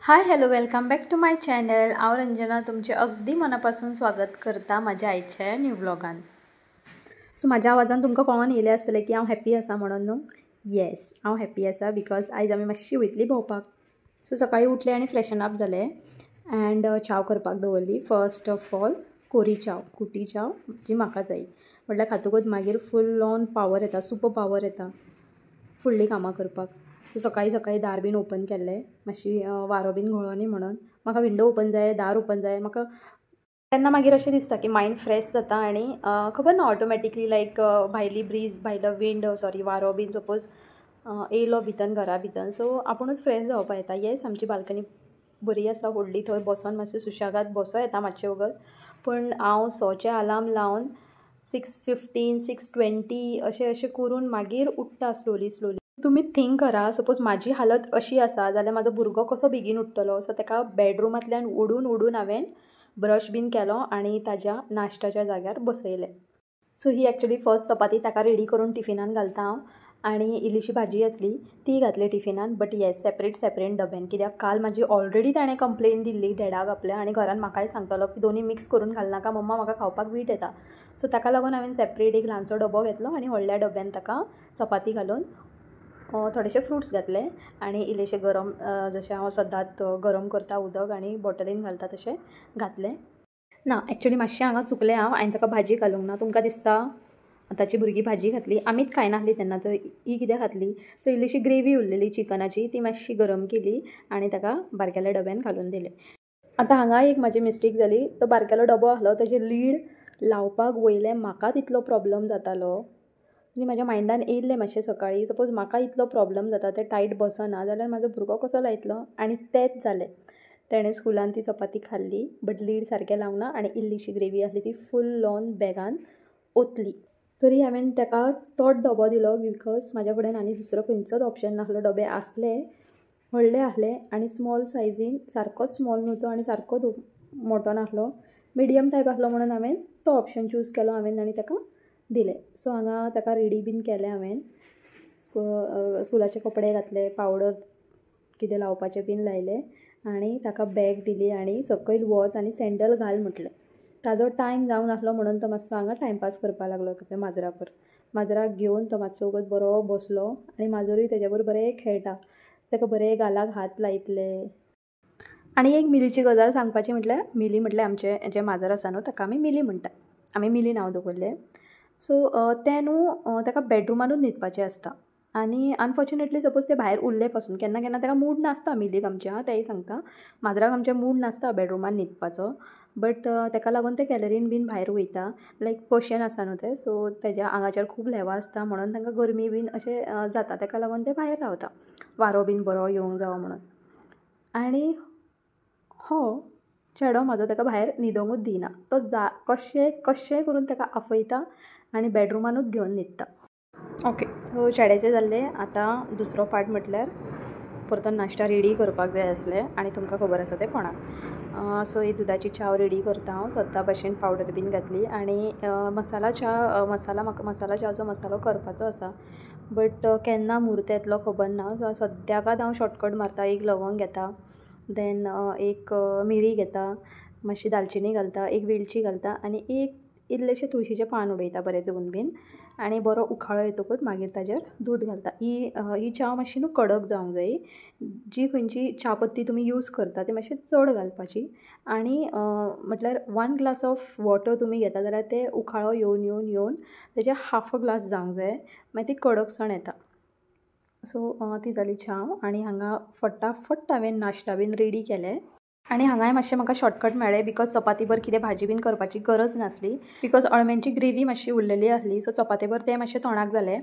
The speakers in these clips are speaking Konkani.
Hi hello welcome back to my channel. हांव रंजना तुमचे अगदी मनापासून स्वागत करता म्हाज्या आयच्या न्यू ब्लॉगान. सो म्हाज्या आवाजान तुमकां कळून येयलें आसतलें की हांव हॅप्पी आसा म्हणून न्हू. येस, हांव हॅप्पी आसा बिकॉज आयज आमी मातशी वयतलीं भोंवपाक. सो सकाळीं उठलें आनी फ्रेशन अप जालें अँड चाव करपाक दवरली. फर्स्ट ऑफ ऑल कोरी चाव, खुटी चाव जी म्हाका जाय. म्हटल्यार खातकूच मागीर फूल ऑन पावर येता, सुपर पावर येता फुडलीं कामां करपाक. सो सकाळीं सकाळीं दार बीन ओपन केल्लें, मातशी वारो बीन घोळो न्ही म्हणून. म्हाका विंडो ओपन जाय, दार ओपन जाय. म्हाका तेन्ना मागीर अशें दिसता की मायंड फ्रेश जाता आनी खबर ना ऑटोमॅटिकली लायक भायली ब्रीज, भायलो विंड वारो बीन सपोज येयलो भितन घरा भितन सो आपुणूच फ्रेश जावपा येता. येस, आमची बाल्कनी बरी आसा व्हडली, थंय बसोन मातशें सुशेगाद बसो येता मातशें वगत. पूण हांव सोचे अलार्म लावन 6:15, 6:20 अशें करून मागीर उठ्ठा स्लोली स्लोली. तुमी थिंक करा, सपोज म्हाजी हालत अशी आसा जाल्यार म्हाजो भुरगो कसो बेगीन उठ्ठलो. सो ताका बेडरुमांतल्यान ओडून हांवें ब्रश बीन केलो आनी ताज्या नाश्त्याच्या जाग्यार बसयलें. सो ही एक्चुली फर्स्ट चपाती ताका रेडी करून टिफिनान घालता हांव. आनी इल्लीशी भाजी आसली ती घातली टिफिनान. बट येस, सेपरेट डब्यान, कित्याक काल म्हाजी ऑलरेडी ताणें कंप्लेन दिल्ली डॅडाक आपल्या आनी घरान म्हाकाय सांगतालो की दोनी मिक्स करून घालनाका मम्मा, म्हाका खावपाक वीट येता. सो ताका लागून हांवें सेपरेट एक ल्हानसो डबो घेतलो आनी व्हडल्या डब्यान ताका चपाती घालून थोडेशे फ्रुट्स घातले आनी इल्लेशें गरम जशें हांव सदांच गरम करता उदक आनी बॉटलीन घालता तशें घातलें. ना, एक्चुली मातशें हांगा चुकलें हांवें ताका भाजी घालूंक ना. तुमकां दिसता आतांची भुरगीं भाजी घातली, आमीच खाय नासलीं तेन्ना, तर ही कित्याक घातली. सो इल्लीशी ग्रेवी उरलेली चिकनाची, ती मातशी गरम केली आनी ताका बारकेल्या डब्यान घालून दिलें. आतां हांगा एक म्हाजी मिस्टेक जाली. तो बारकेलो डबो आसलो, ताजें लीड लावपाक वयलें म्हाकाच इतलो प्रॉब्लम जातालो आनी म्हाज्या मायंडान येयल्लें मातशें सकाळीं. सपोज म्हाका इतलो प्रॉब्लम जाता, तें टायट बसना जाल्यार म्हाजो भुरगो कसो लायतलो. आनी तेंच जालें. तेणें स्कुलान ती चपाती खाल्ली बट लीड सारकें लावना आनी इल्लीशी ग्रेवी आसली ती फूल ऑन बॅगान ओतली. तरी हांवें ताका तोच डबो दिलो बिकॉज म्हाज्या कडेन आनी दुसरो खंयचोच ऑप्शन नासलो. डबे आसले, व्हडले आसले आनी स्मॉल सायजीन, सारकोच स्मॉल न्हू तो आनी सारकोच मोठो नासलो, मिडियम टायप आसलो म्हणून हांवें तो ऑप्शन चूज केलो हांवें आनी ताका दिलें. सो हांगा ताका रेडी बीन केलें हांवें. स्कुलाचे कपडे घातले, पावडर कितें लावपाचें बीन लायलें आनी ताका बॅग दिली आनी सकयल वच आनी सँडल घाल म्हटलें. ताजो टायम जावन आसलो म्हणून तो मातसो हांगा टायमपास करपाक लागलो तुका माजराक घेवन. तो मातसो वगत बरो बसलो आनी माजरूय तेज्या बरोबर बरें खेळटा. ताका बरें गालाक हात लायतले. आनी एक मिलीची गजाल सांगपाची म्हटल्यार, मिली म्हटल्यार आमचें जें माजर आसा न्हू ताका आमी मिली म्हणटा. आमी मिली नांव दवरलें. सो तें न्हू ताका बेडरुमानूच न्हिदपाचें आसता आनी अनफॉर्च्युनेटली सपोज तें भायर उरलें पासून केन्ना केन्ना ताका मूड नासता. मिलीक आमच्या तेंय सांगता, माजराक आमच्या मूड नासता बेडरुमान न्हिदपाचो. बट ताका लागून तें गॅलरीन बीन भायर वयता. लायक पर्शियन आसा न्हू तें, सो तेज्या आंगाचेर खूब लेवा आसता म्हणून तांकां गरमी बीन अशें जाता. ताका लागून तें भायर रावता वारो बीन बरो येवंक जावो म्हणून. आनी हो चेडो म्हाजो ताका भायर न्हिदोंकूच दिना. तो कशेंय करून ताका आपयता आनी बेडरुमानूच घेवन न्हिदता. ओके, सो चेड्याचें जाल्लें. आतां दुसरो पार्ट म्हटल्यार परतो नाश्ता रेडी करपाक जाय आसलें आनी तुमकां खबर आसा तें कोणाक. सो ही दुदाची चाव रेडी करता हांव सद्दा भशेन. पावडर बीन घातली आनी मसाला चावचो मसालो करपाचो आसा. बट केन्ना म्हूर्त येतलो खबर ना. सो सद्याकात हांव शॉर्टकट मारता. एक लवंग घेता, देन एक मिरी घेता, मातशी दालचिनी घालता, एक वेलची घालता आनी एक इल्लेशें तुळशीचें पान उडयता बरें धुवन बीन आनी बरो उखाळो येतकूच मागीर ताजेर दूद घालता. ही चाव मातशी न्हू कडक जावंक जायी. जी खंयची च्या पत्ती तुमी यूज करता ती मातशी चड घालपाची आनी म्हटल्यार 1 ग्लास ऑफ वॉटर तुमी घेता जाल्यार ते उखाळो येवन तेजे हाफ अ ग्लास जावंक जाय, मागीर ती कडकसाण येता. सो ती जाली चाव आनी हांगा फटाफट हांवें नाश्ता बीन रेडी केलें. आनी हांगाय मातशें म्हाका शॉर्टकट मेळ्ळें बिकॉज चपाती बर कितें भाजी बीन करपाची गरज नासली बिकॉज अळम्यांची ग्रेवी मातशी उरलेली आसली. सो चपाती बर तें मातशें तोंडाक जालें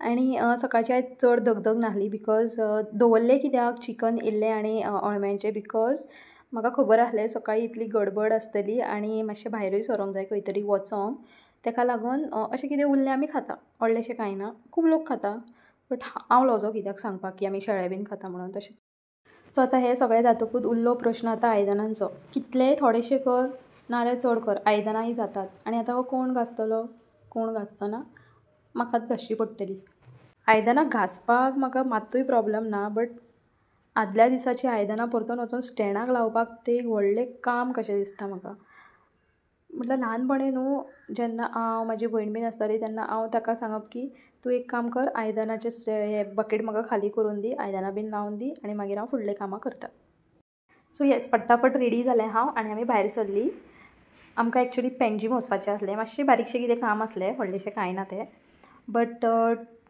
आनी सकाळची आयज चड दगदग नासली बिकॉज दवरलें कित्याक चिकन इल्लें आनी अळम्यांचें बिकॉज म्हाका खबर आसलें सकाळीं इतली गडबड आसतली आनी मातशें भायरूय सरोंक जाय खंय तरी वचोंक. ताका लागून अशें कितें उरलें आमी खाता. व्हडलेशें कांय ना, खूब लोक खाता बट हांव लॉजो कित्याक सांगपाक की आमी शेळे बीन खाता म्हणून तशें. सो आतां हें सगळें जातकूच उरलो प्रश्न आतां आयदनांचो. कितलेय थोडेशें कर नाल्यार चड कर, आयदनांय जातात. आनी आतां हो कोण घासतलो? कोण घासचो ना, म्हाकाच घासची पडटली. आयदनां घासपाक म्हाका मात्तूय प्रॉब्लम ना बट आदल्या दिसाची आयदनां परतून वचून स्टँडाक लावपाक तें एक व्हडलें काम कशें दिसता म्हाका. म्हटल्यार ल्हानपणी न्हू जेन्ना हांव म्हजी भयण बीन आसताली तेन्ना हांव ताका सांगप की तूं एक काम कर, आयदनाचें हें बकेट म्हाका खाली करून दी, आयदनां बीन लावन दी आनी मागीर हांव फुडलीं कामां करतां. सो येस, फटाफट रेडी जालें हांव आनी आमी भायर सरलीं. आमकां एक्चुली पेंजीम वचपाचें आसलें, मातशें बारीकशें कितें काम आसलें, व्हडलेंशें कांय ना तें. बट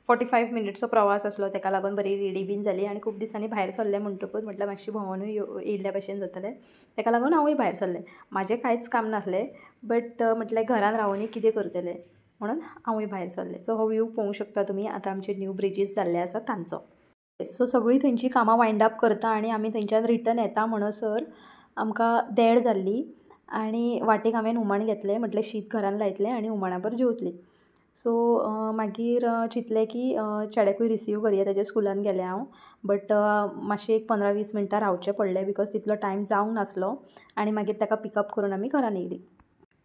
45 मिनिट्सचो प्रवास आसलो, ताका लागून बरी रेडी बीन जाली आनी खूब दिसांनी भायर सरलें म्हणटकूच म्हटल्यार मातशें भोंवूनूय येयल्ल्या भशेन जातलें, ताका लागून हांवूय भायर सरलें. म्हाजें कांयच काम नासलें, बट म्हटल्यार घरान रावूनय कितें करतलें म्हणून हांवूय भायर सरलें. सो हो व्यू पळोवंक शकता तुमी, आतां आमचे न्यू ब्रिजीस जाल्ले आसा तांचो. सो सगळीं थंयचीं कामां वायंड अप करता आनी आमी थंयच्यान रिटर्न येता म्हणसर आमकां देड जाल्ली आनी वाटेक हांवें हुमण घेतलें, म्हटलें शीत घरान लायतलें आनी हुमणा बर जेवतलीं. सो मागीर चिंतलें की चेड्याकूय रिसीव करया, तेज्या स्कुलान गेलें हांव. बट मातशें एक 15-20 मिनटां रावचें पडलें बिकॉज तितलो टायम जावंक नासलो आनी मागीर ताका पिकअप करून आमी घरान येयलीं.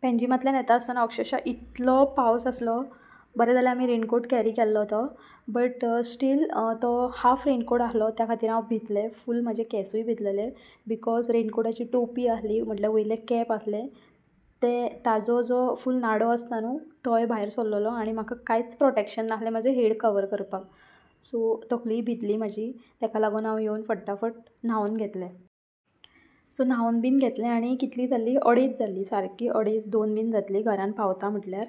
पेंजीमांतल्यान येता आसतना अक्षरशा इतलो पावस आसलो, बरें जालें आमी रेनकोट कॅरी केल्लो तो, बट स्टील तो हाफ रेनकोट आसलो त्या खातीर हांव भिजलें, फूल म्हजे केंसूय भिजलेले बिकॉज रेनकोटाची टोपी आसली, म्हटल्यार वयलें कॅप आसलें ताजो जो फूल नाडो आसता न्हू तोय भायर सरलेलो आनी म्हाका कांयच प्रोटेक्शन नासलें म्हजें हेड कवर करपाक. सो तकलीय भिजली म्हजी, ताका लागून हांव येवन फटाफट न्हांवून घेतलें. सो न्हांवून बीन घेतलें आनी कितली जाल्ली 2:30 जाल्ली, सारकी 2:30-2 बीन जातलीं घरान पावता म्हटल्यार.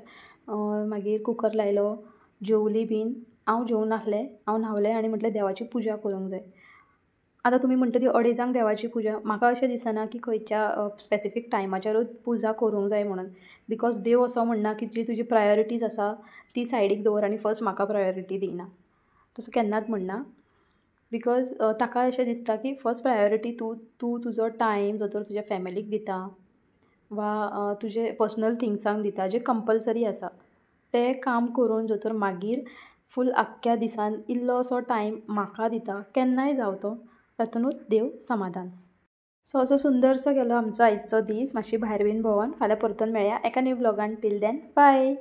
मागीर कुकर लायलो, जेवलीं बीन. हांव जेवूं नासलें, हांव न्हांवलें आनी म्हटलें देवाची पुजा करूंक जाय. आतां तुमी म्हणटली 2:30 देवाची पुजा, म्हाका अशें दिसना की खंयच्या स्पेसिफीक टायमाचेरूच पुजा करूंक जाय म्हणून, बिकॉज देव असो म्हणना की जी तुजी प्रायोरिटीज आसा ती सायडीक दवर आनी फर्स्ट म्हाका प्रायोरिटी दिना. तसो केन्नाच म्हणना, बिकॉज ताका अशें दिसता की फर्स्ट प्रायोरिटी तूं तुजो टायम जो तर तुज्या फॅमिलीक दिता वा तुजे पर्सनल थिंग्सांक दिता जे कंपलसरी आसा तें काम करून जो तर मागीर फूल आख्ख्या दिसान इल्लोसो टायम म्हाका दिता, केन्नाय जावं तो, तातुनूच देव समाधान. सो असो सुंदरसो गेलो आमचो आयचो दीस, मातशी भायर बीन भोंवून. फाल्यां परतून मेळया एका न्यू व्लॉगान. Till then bye.